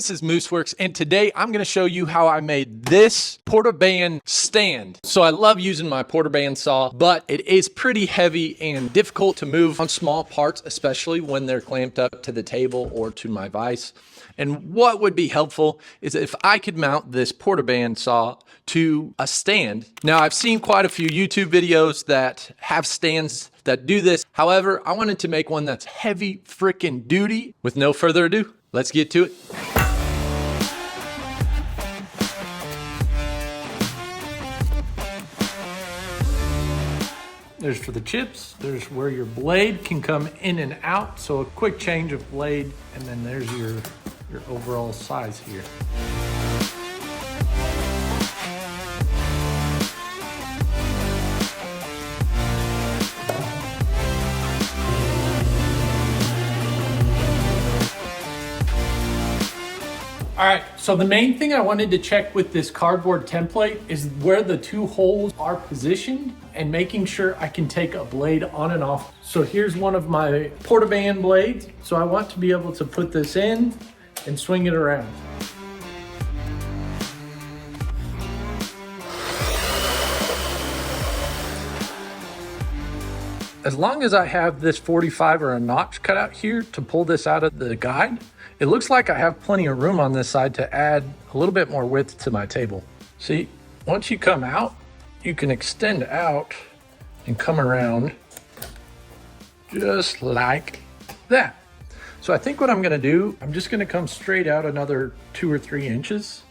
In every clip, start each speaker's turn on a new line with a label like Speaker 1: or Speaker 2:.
Speaker 1: this is Mooseworks, and today I'm going to show you how I made this Porta band stand. So I love using my Porta bandsaw, but it is pretty heavy and difficult to move on small parts, especially when they're clamped up to the table or to my vise. And what would be helpful is if I could mount this Porta bandsaw to a stand. Now, I've seen quite a few YouTube videos that have stands that do this. However, I wanted to make one that's heavy freaking duty. With no further ado, let's get to it. There's for the chips, there's where your blade can come in and out. So a quick change of blade, and then there's your overall size here. All right, so the main thing I wanted to check with this cardboard template is where the two holes are positioned and making sure I can take a blade on and off. So here's one of my Porta band blades. So I want to be able to put this in and swing it around. As long as I have this 45 or a notch cut out here to pull this out of the guide, it looks like I have plenty of room on this side to add a little bit more width to my table. See, once you come out, you can extend out and come around just like that. So I think what I'm gonna do, I'm just gonna come straight out another 2 or 3 inches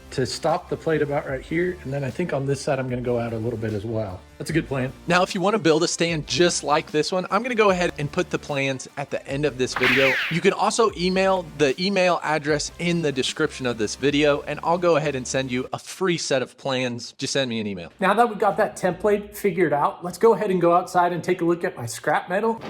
Speaker 1: to stop the plate about right here. And then I think on this side, I'm gonna go out a little bit as well. That's a good plan. Now, if you wanna build a stand just like this one, I'm gonna go ahead and put the plans at the end of this video. You can also email the email address in the description of this video, and I'll go ahead and send you a free set of plans. Just send me an email. Now that we've got that template figured out, let's go ahead and go outside and take a look at my scrap metal.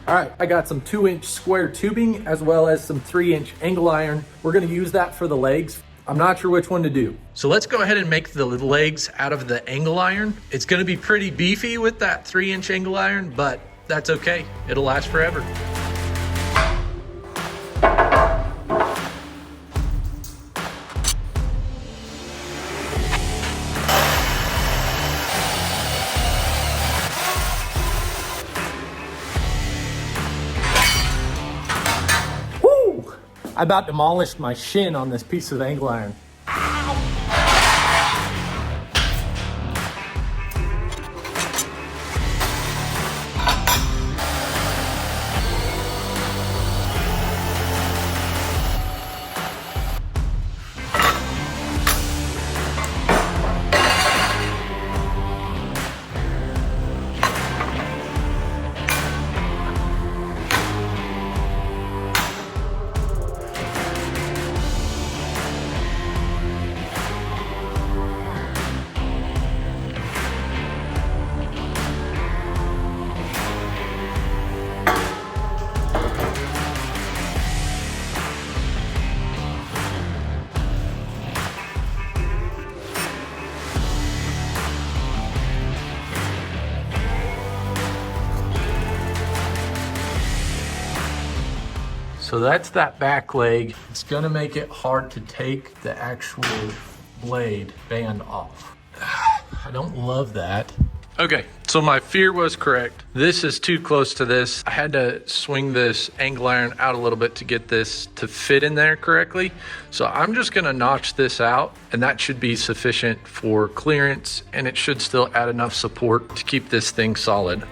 Speaker 1: All right, I got some 2-inch square tubing as well as some 3-inch angle iron. We're gonna use that for the legs. I'm not sure which one to do. So let's go ahead and make the legs out of the angle iron. It's gonna be pretty beefy with that 3-inch angle iron, but that's okay. It'll last forever. I about demolished my shin on this piece of angle iron. So that's that back leg. It's gonna make it hard to take the actual blade band off. I don't love that. Okay, so my fear was correct. This is too close to this. I had to swing this angle iron out a little bit to get this to fit in there correctly. So I'm just gonna notch this out, and that should be sufficient for clearance, and it should still add enough support to keep this thing solid.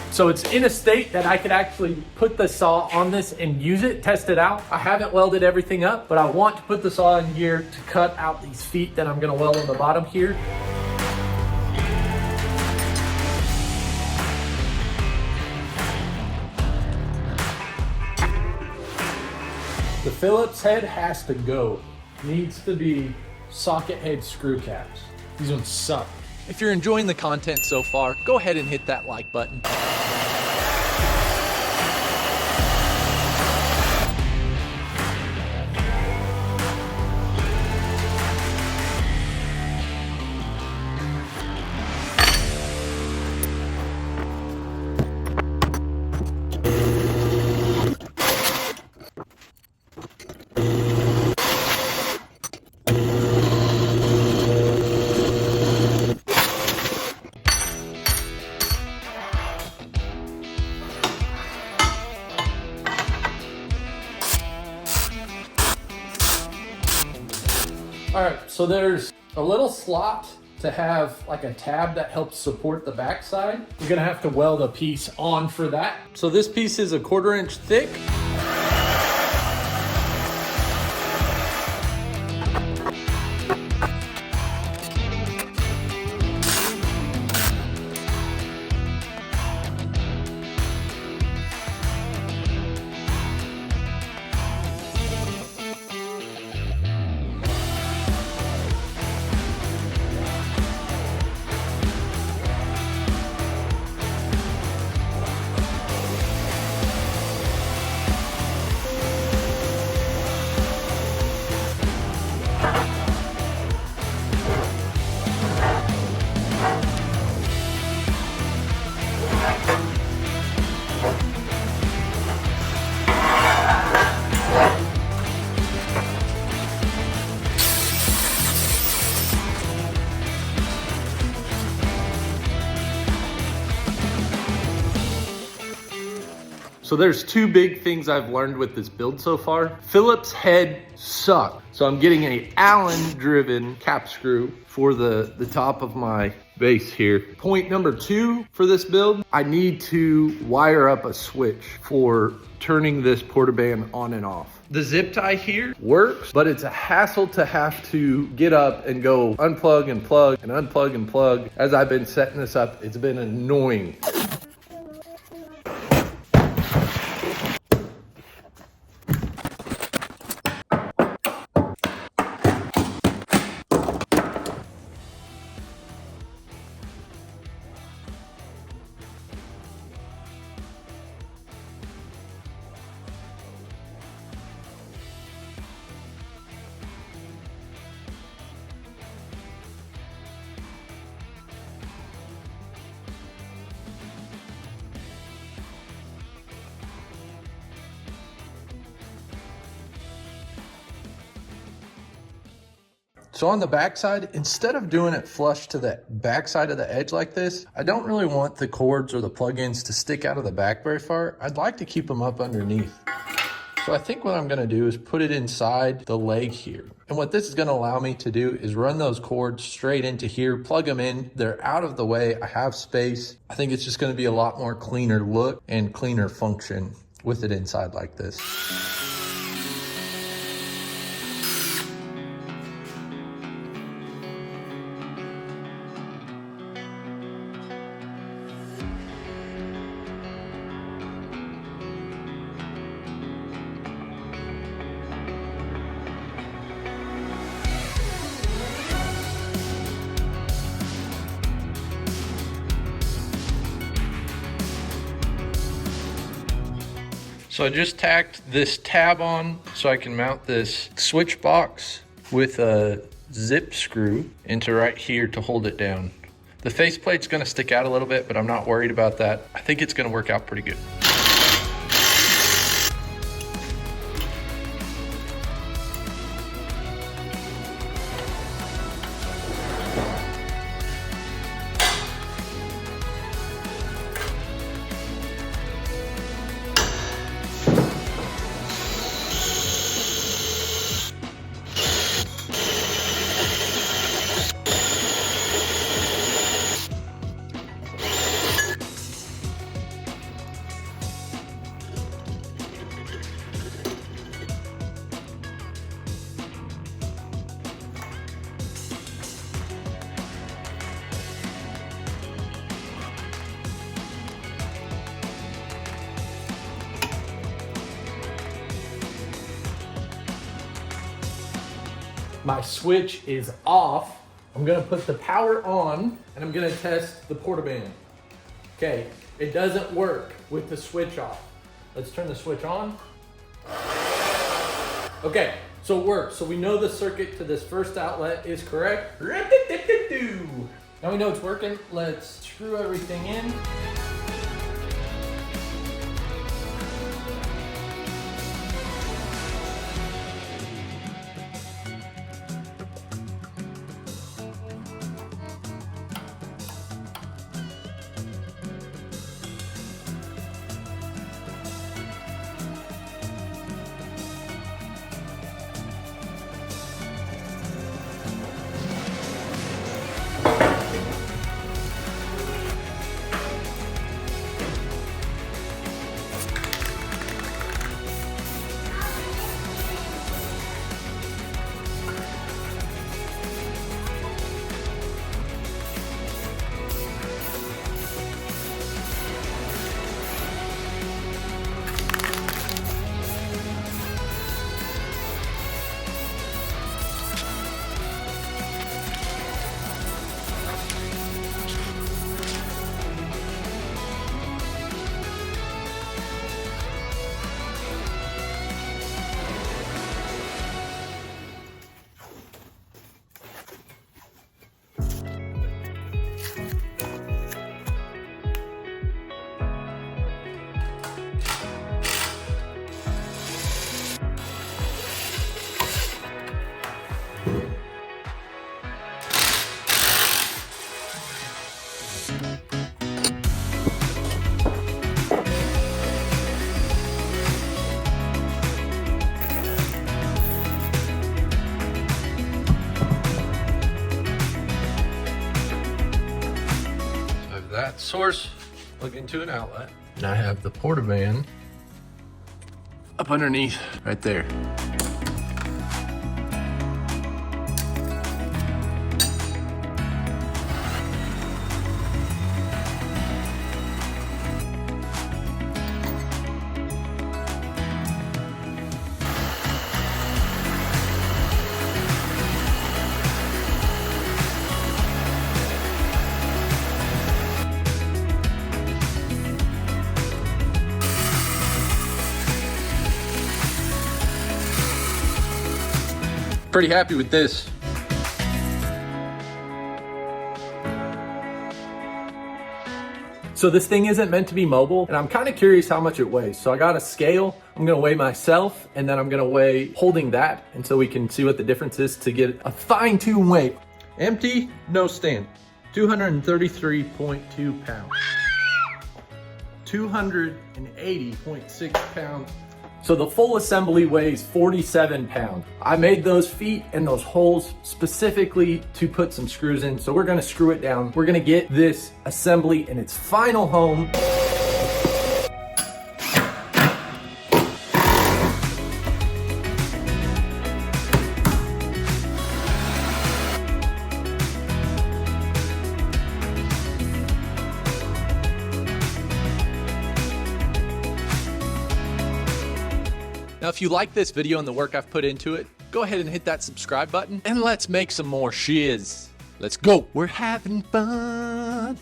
Speaker 1: So it's in a state that I could actually put the saw on this and use it, test it out. I haven't welded everything up, but I want to put the saw in gear to cut out these feet that I'm gonna weld on the bottom here. The Phillips head has to go. Needs to be socket head screw caps. These ones suck. If you're enjoying the content so far, go ahead and hit that like button. All right, so there's a little slot to have like a tab that helps support the backside. We're gonna have to weld a piece on for that. So this piece is a 1/4 inch thick. So there's two big things I've learned with this build so far. Phillips head suck. So I'm getting a Allen driven cap screw for the top of my base here. Point number 2 for this build, I need to wire up a switch for turning this Porta band on and off. The zip tie here works, but it's a hassle to have to get up and go unplug and plug and unplug and plug. As I've been setting this up, it's been annoying. So on the backside, instead of doing it flush to the backside of the edge like this, I don't really want the cords or the plugins to stick out of the back very far. I'd like to keep them up underneath. So I think what I'm gonna do is put it inside the leg here. And what this is gonna allow me to do is run those cords straight into here, plug them in, they're out of the way, I have space. I think it's just gonna be a lot more cleaner look and cleaner function with it inside like this. So I just tacked this tab on so I can mount this switch box with a zip screw into right here to hold it down. The faceplate's gonna stick out a little bit, but I'm not worried about that. I think it's gonna work out pretty good. My switch is off. I'm gonna put the power on and I'm gonna test the Porta band. Okay, it doesn't work with the switch off. Let's turn the switch on. Okay, so it works. So we know the circuit to this first outlet is correct. Now we know it's working. Let's screw everything in. That source plug into an outlet, and I have the Porta band up underneath right there. Pretty happy with this. So this thing isn't meant to be mobile, and I'm kind of curious how much it weighs. So I got a scale. I'm gonna weigh myself, and then I'm gonna weigh holding that, and so we can see what the difference is to get a fine-tuned weight. Empty, no stand. 233.2 pounds. 280.6 pounds. So the full assembly weighs 47 pounds. I made those feet and those holes specifically to put some screws in. So we're gonna screw it down. We're gonna get this assembly in its final home. Now, if you like this video and the work I've put into it, go ahead and hit that subscribe button and let's make some more shiz. Let's go. We're having fun.